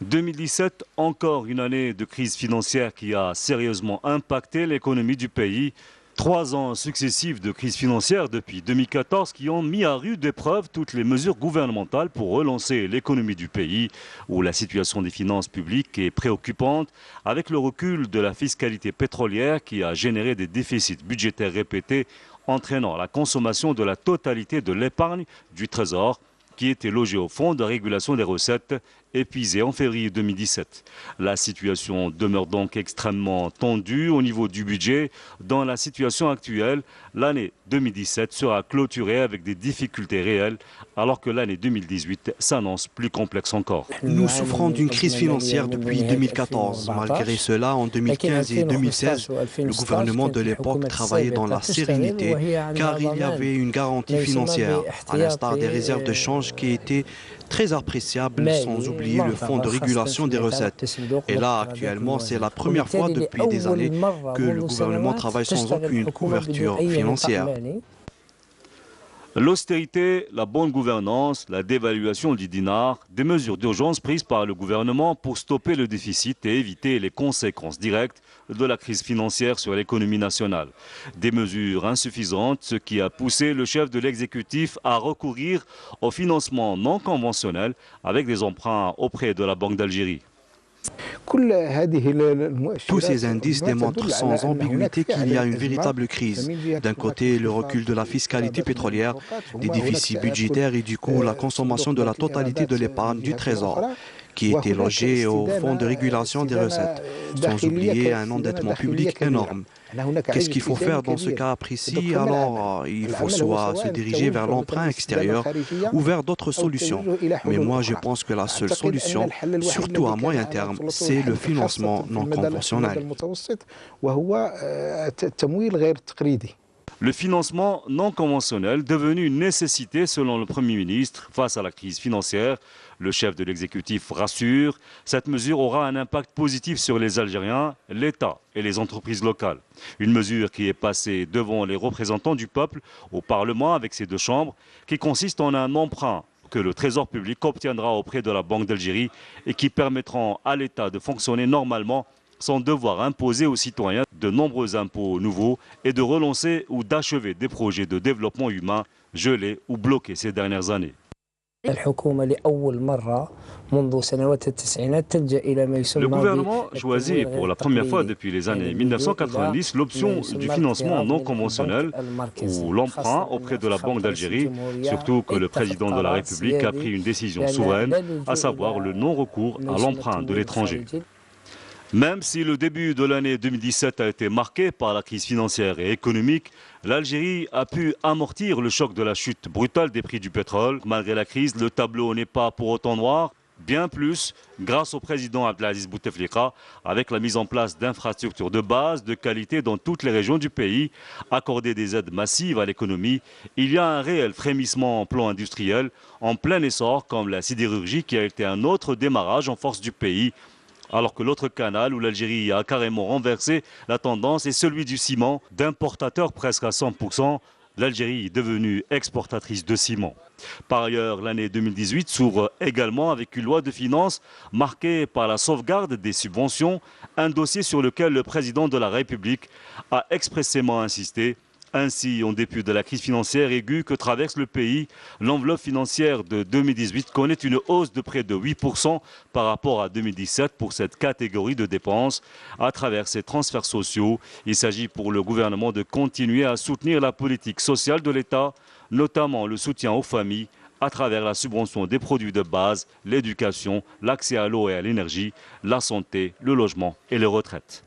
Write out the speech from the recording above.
2017, encore une année de crise financière qui a sérieusement impacté l'économie du pays. 3 ans successifs de crise financière depuis 2014 qui ont mis à rude épreuve toutes les mesures gouvernementales pour relancer l'économie du pays, où la situation des finances publiques est préoccupante, avec le recul de la fiscalité pétrolière qui a généré des déficits budgétaires répétés, entraînant la consommation de la totalité de l'épargne du Trésor, qui était logé au Fonds de régulation des recettes, épuisé en février 2017. La situation demeure donc extrêmement tendue au niveau du budget. Dans la situation actuelle, l'année 2017 sera clôturée avec des difficultés réelles, alors que l'année 2018 s'annonce plus complexe encore. Nous souffrons d'une crise financière depuis 2014. Malgré cela, en 2015 et 2016, le gouvernement de l'époque travaillait dans la sérénité, car il y avait une garantie financière, à l'instar des réserves de change qui étaient très appréciables, sans oublier le fonds de régulation des recettes. Et là, actuellement, c'est la première fois depuis des années que le gouvernement travaille sans aucune couverture financière. L'austérité, la bonne gouvernance, la dévaluation du dinar, des mesures d'urgence prises par le gouvernement pour stopper le déficit et éviter les conséquences directes de la crise financière sur l'économie nationale. Des mesures insuffisantes, ce qui a poussé le chef de l'exécutif à recourir au financement non conventionnel avec des emprunts auprès de la Banque d'Algérie. Tous ces indices démontrent sans ambiguïté qu'il y a une véritable crise. D'un côté, le recul de la fiscalité pétrolière, des déficits budgétaires et du coup la consommation de la totalité de l'épargne du Trésor, qui était logée au Fonds de régulation des recettes, sans oublier un endettement public énorme. Qu'est-ce qu'il faut faire dans ce cas précis? Alors, il faut soit se diriger vers l'emprunt extérieur ou vers d'autres solutions. Mais moi, je pense que la seule solution, surtout à moyen terme, c'est le financement non conventionnel. Le financement non conventionnel, devenu une nécessité selon le Premier ministre face à la crise financière, le chef de l'exécutif rassure, cette mesure aura un impact positif sur les Algériens, l'État et les entreprises locales. Une mesure qui est passée devant les représentants du peuple au Parlement avec ses 2 chambres, qui consiste en un emprunt que le Trésor public obtiendra auprès de la Banque d'Algérie et qui permettront à l'État de fonctionner normalement sans devoir imposer aux citoyens de nombreux impôts nouveaux et de relancer ou d'achever des projets de développement humain gelés ou bloqués ces dernières années. Le gouvernement choisit pour la première fois depuis les années 1990 l'option du financement non conventionnel ou l'emprunt auprès de la Banque d'Algérie, surtout que le président de la République a pris une décision souveraine, à savoir le non-recours à l'emprunt de l'étranger. Même si le début de l'année 2017 a été marqué par la crise financière et économique, l'Algérie a pu amortir le choc de la chute brutale des prix du pétrole. Malgré la crise, le tableau n'est pas pour autant noir. Bien plus, grâce au président Abdelaziz Bouteflika, avec la mise en place d'infrastructures de base, de qualité dans toutes les régions du pays, accorder des aides massives à l'économie, il y a un réel frémissement en plan industriel, en plein essor, comme la sidérurgie qui a été un autre démarrage en force du pays. Alors que l'autre canal où l'Algérie a carrément renversé la tendance est celui du ciment, d'importateur presque à 100%, l'Algérie est devenue exportatrice de ciment. Par ailleurs, l'année 2018 s'ouvre également avec une loi de finances marquée par la sauvegarde des subventions, un dossier sur lequel le président de la République a expressément insisté. Ainsi, en dépit de la crise financière aiguë que traverse le pays, l'enveloppe financière de 2018 connaît une hausse de près de 8% par rapport à 2017 pour cette catégorie de dépenses. À travers ces transferts sociaux, il s'agit pour le gouvernement de continuer à soutenir la politique sociale de l'État, notamment le soutien aux familles, à travers la subvention des produits de base, l'éducation, l'accès à l'eau et à l'énergie, la santé, le logement et les retraites.